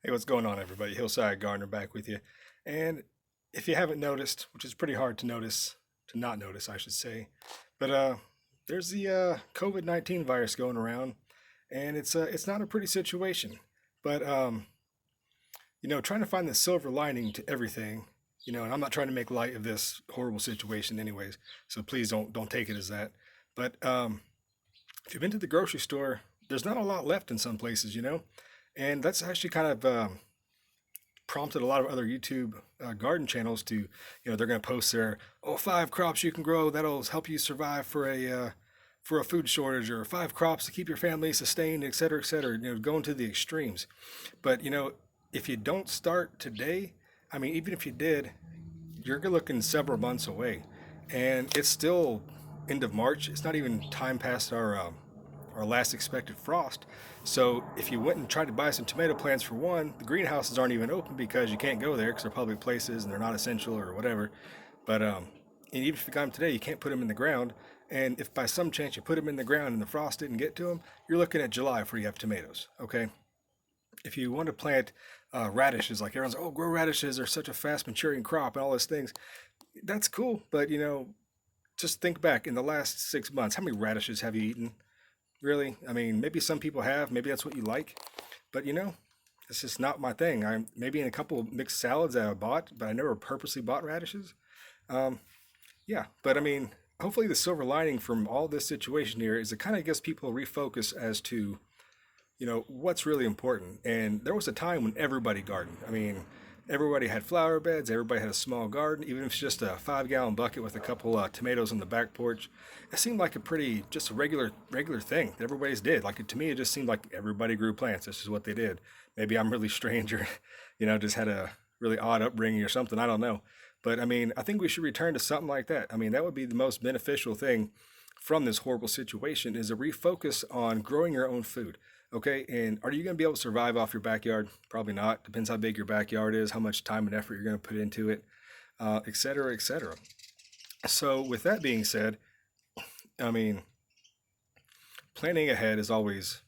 Hey, what's going on, everybody? Hillside Gardener back with you. And if you haven't noticed, which is pretty hard to notice, to not notice, I should say, but there's the COVID-19 virus going around, and it's not a pretty situation. But trying to find the silver lining to everything, and I'm not trying to make light of this horrible situation, anyways. So please don't take it as that. But if you've been to the grocery store, there's not a lot left in some places. And that's actually kind of prompted a lot of other YouTube garden channels to, they're going to post their, 5 crops you can grow that'll help you survive for a food shortage, or 5 crops to keep your family sustained, et cetera, et cetera. Going to the extremes. But if you don't start today, I mean, even if you did, you're looking several months away, and it's still end of March. It's not even time past our last expected frost. So if you went and tried to buy some tomato plants, for one, the greenhouses aren't even open because you can't go there because they're public places and they're not essential or whatever. But and even if you got them today, you can't put them in the ground. And if by some chance you put them in the ground and the frost didn't get to them, you're looking at July before you have tomatoes. Okay. If you want to plant radishes, like everyone's, grow radishes are such a fast maturing crop and all those things. That's cool, but just think back in the last 6 months, how many radishes have you eaten? Really? I mean, maybe some people have, maybe that's what you like, but it's just not my thing. I maybe in a couple of mixed salads that I bought, but I never purposely bought radishes. Um, yeah, but I mean, hopefully the silver lining from all this situation here is it kind of gives people a refocus as to what's really important. And there was a time when everybody gardened. I mean, everybody had flower beds, everybody had a small garden, even if it's just a 5 gallon bucket with a couple tomatoes on the back porch. It seemed like a pretty just a regular thing that everybody's did. Like, to me, it just seemed like everybody grew plants. This is what they did. Maybe I'm really strange, or just had a really odd upbringing or something, I don't know. But I mean, I think we should return to something like that. I mean, that would be the most beneficial thing from this horrible situation, is a refocus on growing your own food. Okay, and are you going to be able to survive off your backyard? Probably not. Depends how big your backyard is, how much time and effort you're going to put into it, et cetera, et cetera. So, with that being said, I mean, planning ahead is always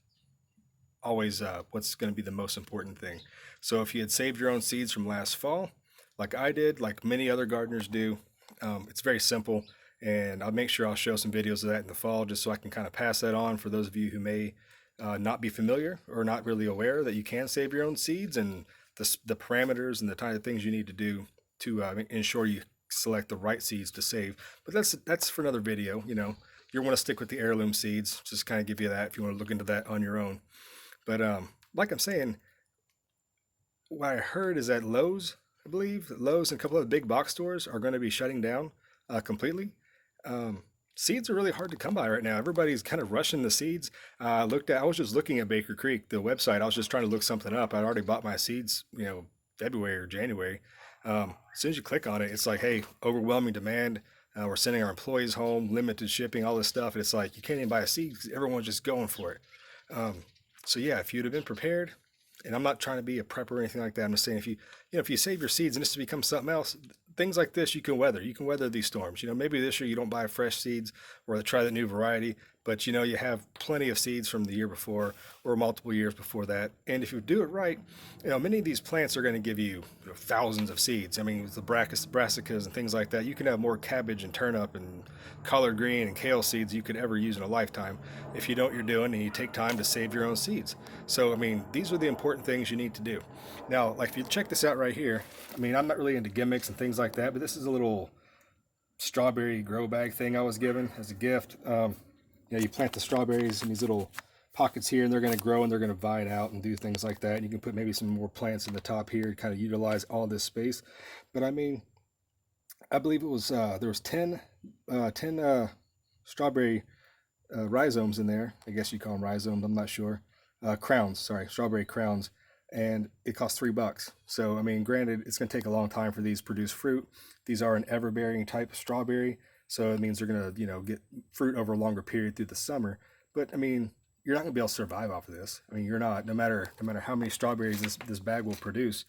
what's going to be the most important thing. So, if you had saved your own seeds from last fall, like I did, like many other gardeners do, it's very simple. And I'll make sure I'll show some videos of that in the fall, just so I can kind of pass that on for those of you who may not be familiar or not really aware that you can save your own seeds, and the parameters and the kind of things you need to do to ensure you select the right seeds to save. But that's for another video. You want to stick with the heirloom seeds. Just kind of give you that if you want to look into that on your own. But like I'm saying, what I heard is that Lowe's, I believe, Lowe's and a couple of the big box stores are going to be shutting down completely. Um, Seeds are really hard to come by right now. Everybody's kind of rushing the seeds. I was just looking at Baker Creek, the website. I was just trying to look something up. I'd already bought my seeds, February or January. As soon as you click on it, it's like, hey, overwhelming demand. We're sending our employees home, limited shipping, all this stuff. And it's like, you can't even buy a seed because everyone's just going for it. Um, so yeah, if you'd have been prepared, and I'm not trying to be a prepper or anything like that. I'm just saying, if you save your seeds and this becomes something else, things like this you can weather. You can weather these storms. Maybe this year you don't buy fresh seeds or try the new variety, but you have plenty of seeds from the year before or multiple years before that. And if you do it right, many of these plants are going to give you, thousands of seeds. I mean, with the brassicas and things like that, you can have more cabbage and turnip and collard green and kale seeds you could ever use in a lifetime if you know what you're doing and you take time to save your own seeds. So, I mean, these are the important things you need to do. Now, like, if you check this out right here, I mean, I'm not really into gimmicks and things like that, but this is a little strawberry grow bag thing I was given as a gift. You plant the strawberries in these little pockets here, and they're going to grow and they're going to vine out and do things like that. And you can put maybe some more plants in the top here to kind of utilize all this space. But I mean, I believe it was there was 10 strawberry rhizomes in there. I guess you call them rhizomes. I'm not sure. Crowns, sorry, strawberry crowns, and it cost $3. So I mean, granted, it's going to take a long time for these to produce fruit. These are an ever-bearing type of strawberry, so it means they're going to get fruit over a longer period through the summer. But I mean, you're not going to be able to survive off of this. I mean, you're not. No matter how many strawberries this bag will produce,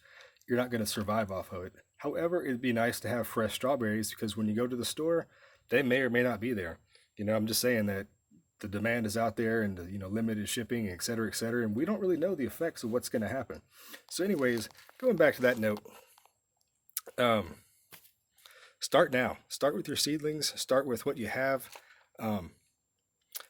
you're not going to survive off of it. However, it'd be nice to have fresh strawberries because when you go to the store, they may or may not be there. I'm just saying that the demand is out there and the limited shipping, et cetera, and we don't really know the effects of what's going to happen. So, anyways, going back to that note, um, start now. Start with your seedlings. Start with what you have. Um,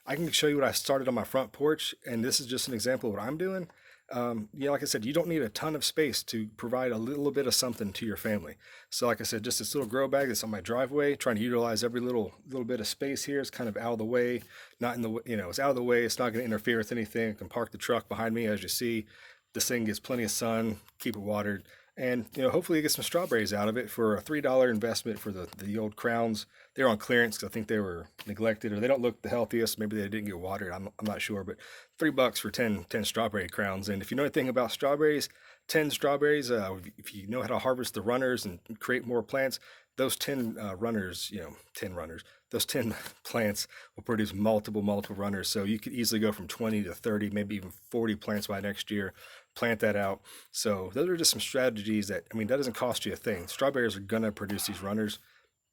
I can show you what I started on my front porch, and this is just an example of what I'm doing. Like I said, you don't need a ton of space to provide a little bit of something to your family. So, like I said, just this little grow bag that's on my driveway, trying to utilize every little bit of space here. It's kind of out of the way, not in the it's out of the way. It's not going to interfere with anything. I can park the truck behind me, as you see. This thing gets plenty of sun, keep it watered, and hopefully you get some strawberries out of it for a $3 investment for the old crowns. They're on clearance because I think they were neglected, or they don't look the healthiest. Maybe they didn't get watered. I'm not sure, but $3 for 10 strawberry crowns. And if you know anything about strawberries, 10 strawberries, if you know how to harvest the runners and create more plants, those 10 runners, 10 runners, those 10 plants will produce multiple runners. So you could easily go from 20 to 30, maybe even 40 plants by next year. Plant that out. So those are just some strategies that doesn't cost you a thing. Strawberries are gonna produce these runners.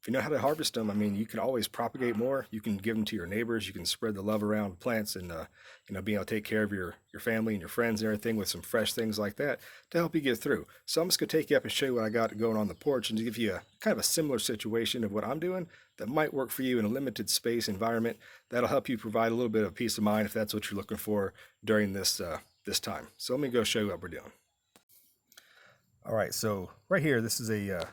If you know how to harvest them, you can always propagate more. You can give them to your neighbors. You can spread the love around plants, and being able to take care of your family and your friends and everything with some fresh things like that to help you get through. So I'm just gonna take you up and show you what I got going on the porch, and to give you a kind of a similar situation of what I'm doing that might work for you in a limited space environment. That'll help you provide a little bit of peace of mind if that's what you're looking for during this time. So let me go show you what we're doing. All right, so right here, this is a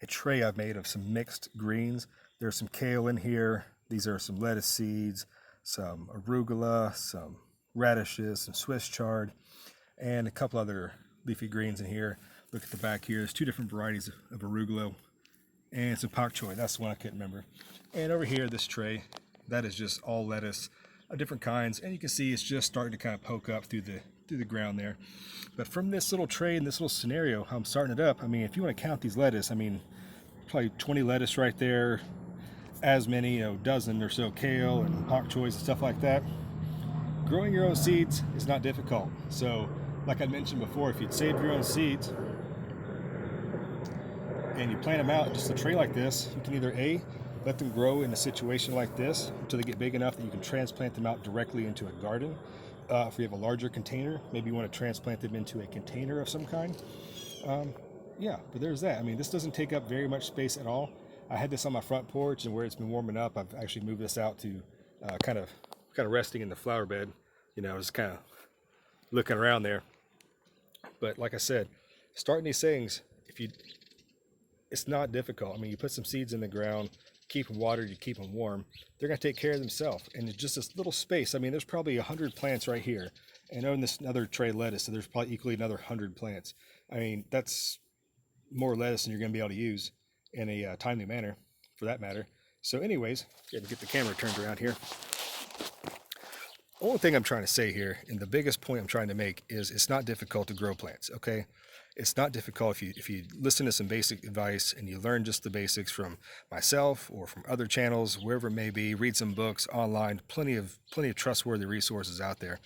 tray I've made of some mixed greens. There's some kale in here. These are some lettuce seeds, some arugula, some radishes, some Swiss chard, and a couple other leafy greens in here. Look at the back here. There's two different varieties of arugula and some pak choi. That's the one I couldn't remember. And over here, this tray, that is just all lettuce of different kinds. And you can see it's just starting to kind of poke up through the ground there. But from this little tray and this little scenario, how I'm starting it up, if you want to count these lettuce, probably 20 lettuce right there, as many, dozen or so kale and pak choys and stuff like that. Growing your own seeds is not difficult. So, like I mentioned before, if you'd saved your own seeds and you plant them out in just a tray like this, you can either let them grow in a situation like this until they get big enough that you can transplant them out directly into a garden. If you have a larger container, maybe you want to transplant them into a container of some kind. But there's that. This doesn't take up very much space at all. I had this on my front porch, and where it's been warming up, I've actually moved this out to kind of resting in the flower bed. Just kind of looking around there. But like I said, starting these things, it's not difficult. You put some seeds in the ground, keep them watered, you keep them warm, they're going to take care of themselves. And it's just this little space. There's probably 100 plants right here. And on this another tray of lettuce, so there's probably equally another 100 plants. That's more lettuce than you're going to be able to use in a timely manner, for that matter. So anyways, get the camera turned around here. Only thing I'm trying to say here, and the biggest point I'm trying to make, is it's not difficult to grow plants, okay? It's not difficult if you listen to some basic advice and you learn just the basics from myself or from other channels, wherever it may be, read some books online, plenty of trustworthy resources out there.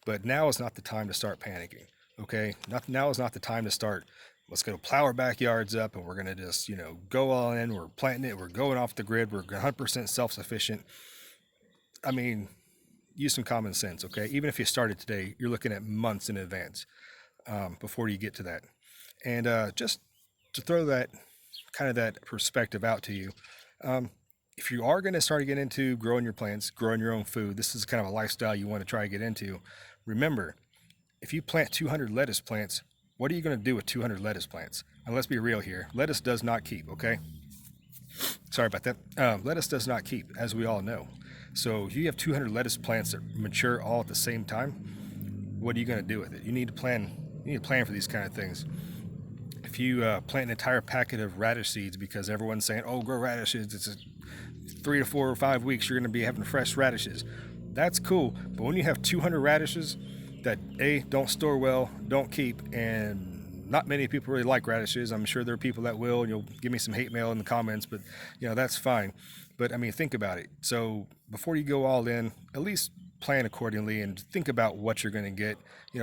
But now is not the time to start panicking, okay? Now is not the time to start, let's go plow our backyards up and we're going to just, go all in, we're planting it, we're going off the grid, we're 100% self-sufficient. Use some common sense, okay? Even if you started today, you're looking at months in advance before you get to that. And just to throw that perspective out to you, if you are going to start to get into growing your plants, growing your own food, this is kind of a lifestyle you want to try to get into. Remember, if you plant 200 lettuce plants, what are you going to do with 200 lettuce plants? And let's be real here. Lettuce does not keep, okay? Sorry about that. Lettuce does not keep, as we all know. So if you have 200 lettuce plants that mature all at the same time, what are you going to do with it? You need to plan for these kind of things. If you plant an entire packet of radish seeds because everyone's saying, oh, grow radishes, it's 3 to 4 or 5 weeks, you're going to be having fresh radishes. That's cool. But when you have 200 radishes that don't store well, don't keep, and not many people really like radishes. I'm sure there are people that will, and you'll give me some hate mail in the comments, but that's fine. But think about it. So before you go all in, at least plan accordingly and think about what you're going to get.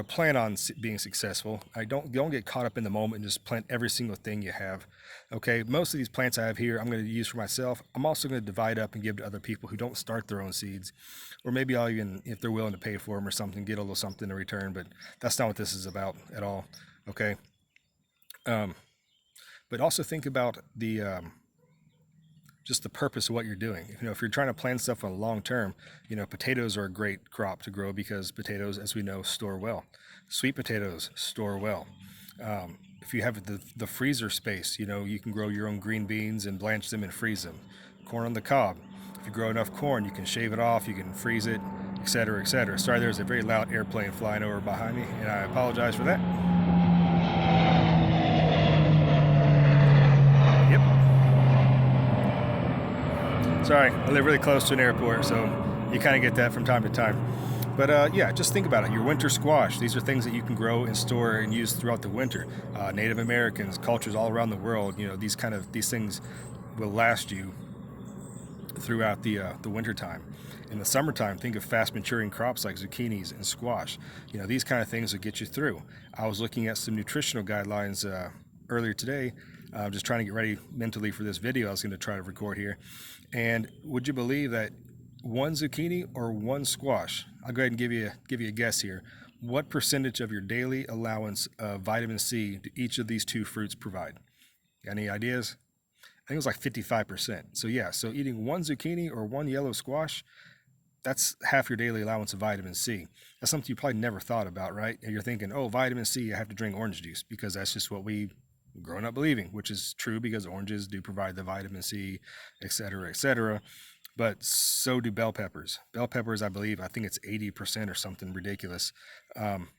Plan on being successful. I don't get caught up in the moment and just plant every single thing you have. Okay, most of these plants I have here I'm going to use for myself. I'm also going to divide up and give to other people who don't start their own seeds, or maybe I'll even, if they're willing to pay for them or something, get a little something in return. But that's not what this is about at all. Okay. But also think about the just the purpose of what you're doing. If you're trying to plan stuff for the long term, potatoes are a great crop to grow because potatoes, as we know, store well. Sweet potatoes store well. If you have the freezer space, you can grow your own green beans and blanch them and freeze them. Corn on the cob. If you grow enough corn, you can shave it off, you can freeze it, etc., etc. Sorry, there's a very loud airplane flying over behind me, and I apologize for that. Yep. Sorry, I live really close to an airport, so you kind of get that from time to time. But yeah, just think about it. Your winter squash, these are things that you can grow and store and use throughout the winter. Native Americans, cultures all around the world, these things will last you throughout the winter time. In the summertime, think of fast maturing crops like zucchinis and squash. These kind of things will get you through. I was looking at some nutritional guidelines earlier today. Just trying to get ready mentally for this video I was going to try to record here. And would you believe that one zucchini or one squash, I'll go ahead and give you a guess here. What percentage of your daily allowance of vitamin C do each of these two fruits provide? Any ideas? I think it was like 55%. So yeah, so eating one zucchini or one yellow squash, that's half your daily allowance of vitamin C. That's something you probably never thought about, right? And you're thinking, oh, vitamin C, I have to drink orange juice because that's just what we grown up believing, which is true because oranges do provide the vitamin C, et cetera, et cetera. But so do bell peppers. Bell peppers, I think it's 80% or something ridiculous.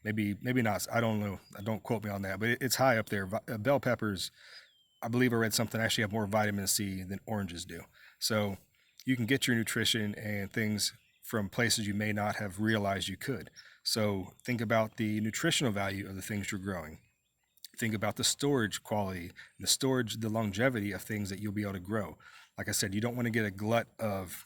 Maybe not. I don't know. Don't quote me on that, but it's high up there. Bell peppers, I believe I read something, actually have more vitamin C than oranges do. So you can get your nutrition and things from places you may not have realized you could. So think about the nutritional value of the things you're growing. Think about the storage quality, the longevity of things that you'll be able to grow. Like I said, you don't want to get a glut of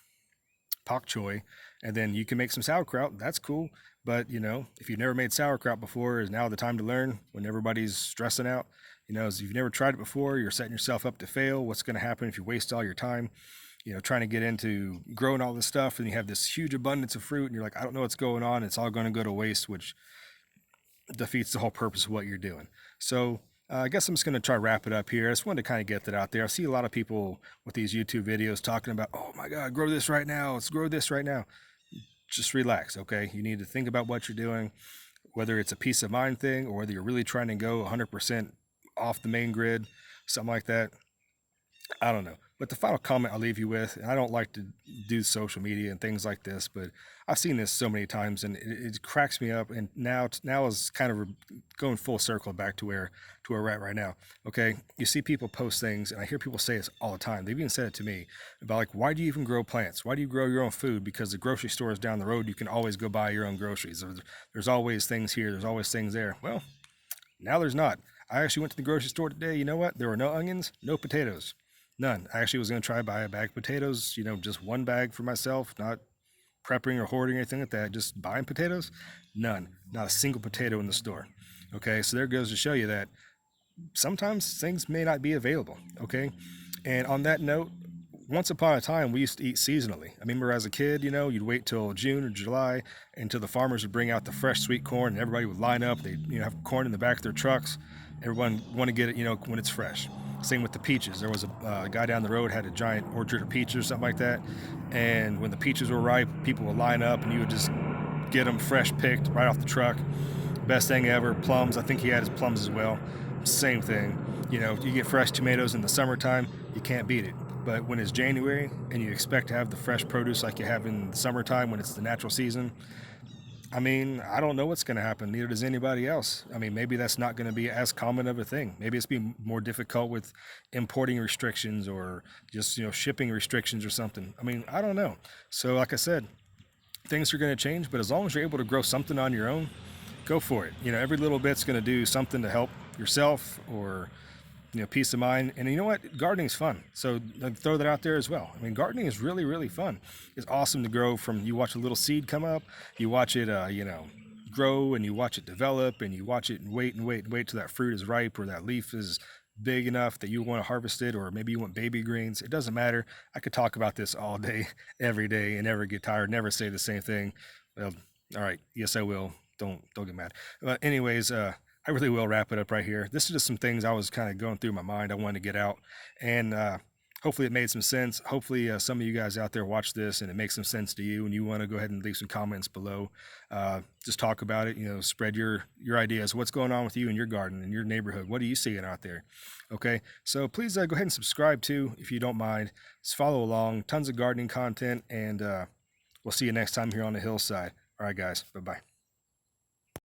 pak choy and then you can make some sauerkraut. That's cool. But, if you've never made sauerkraut before, is now the time to learn when everybody's stressing out. If you've never tried it before, you're setting yourself up to fail. What's going to happen if you waste all your time, trying to get into growing all this stuff and you have this huge abundance of fruit and you're like, I don't know what's going on. It's all going to go to waste, which defeats the whole purpose of what you're doing. So I guess I'm just going to try to wrap it up here. I just wanted to kind of get that out there. I see a lot of people with these YouTube videos talking about, oh my God, grow this right now. Let's grow this right now. Just relax, okay? You need to think about what you're doing, whether it's a peace of mind thing or whether you're really trying to go 100% off the main grid, something like that. I don't know. But the final comment I'll leave you with, and I don't like to do social media and things like this, but I've seen this so many times and it cracks me up. And now is kind of going full circle back to where we're at right now. Okay. You see people post things and I hear people say this all the time. They've even said it to me about like, why do you even grow plants? Why do you grow your own food? Because the grocery store is down the road. You can always go buy your own groceries. There's always things here. There's always things there. Well, now there's not. I actually went to the grocery store today. You know what? There were no onions, no potatoes. None. I actually was going to try to buy a bag of potatoes, just one bag for myself, not prepping or hoarding or anything like that, just buying potatoes. None. Not a single potato in the store. Okay, so there goes to show you that sometimes things may not be available. Okay, and on that note, once upon a time, we used to eat seasonally. I remember as a kid, you'd wait till June or July until the farmers would bring out the fresh sweet corn and everybody would line up. They'd have corn in the back of their trucks. Everyone want to get it, when it's fresh. Same with the peaches. There was a guy down the road had a giant orchard of peaches or something like that. And when the peaches were ripe, people would line up and you would just get them fresh picked right off the truck. Best thing ever. Plums. I think he had his plums as well. Same thing. You get fresh tomatoes in the summertime, you can't beat it. But when it's January and you expect to have the fresh produce like you have in the summertime when it's the natural season, I don't know what's going to happen. Neither does anybody else. Maybe that's not going to be as common of a thing. Maybe it's be more difficult with importing restrictions or just, shipping restrictions or something. I don't know. So like I said, things are going to change, but as long as you're able to grow something on your own, go for it. Every little bit's going to do something to help yourself or peace of mind. And you know what? Gardening's fun. So throw that out there as well. I mean, gardening is really, really fun. It's awesome to grow from, you watch a little seed come up, you watch it, grow, and you watch it develop, and you watch it and wait and wait and wait till that fruit is ripe or that leaf is big enough that you want to harvest it, or maybe you want baby greens. It doesn't matter. I could talk about this all day, every day, and never get tired, never say the same thing. Well, all right. Yes, I will. Don't get mad. But anyways, I really will wrap it up right here. This is just some things I was kind of going through my mind I wanted to get out, and hopefully it made some sense. Hopefully some of you guys out there watch this and it makes some sense to you, and you want to go ahead and leave some comments below. Just talk about it, spread your ideas. What's going on with you in your garden, in your neighborhood? What are you seeing out there? Okay, so please go ahead and subscribe too, if you don't mind. Just follow along. Tons of gardening content, and we'll see you next time here on the Hillside. All right, guys. Bye-bye.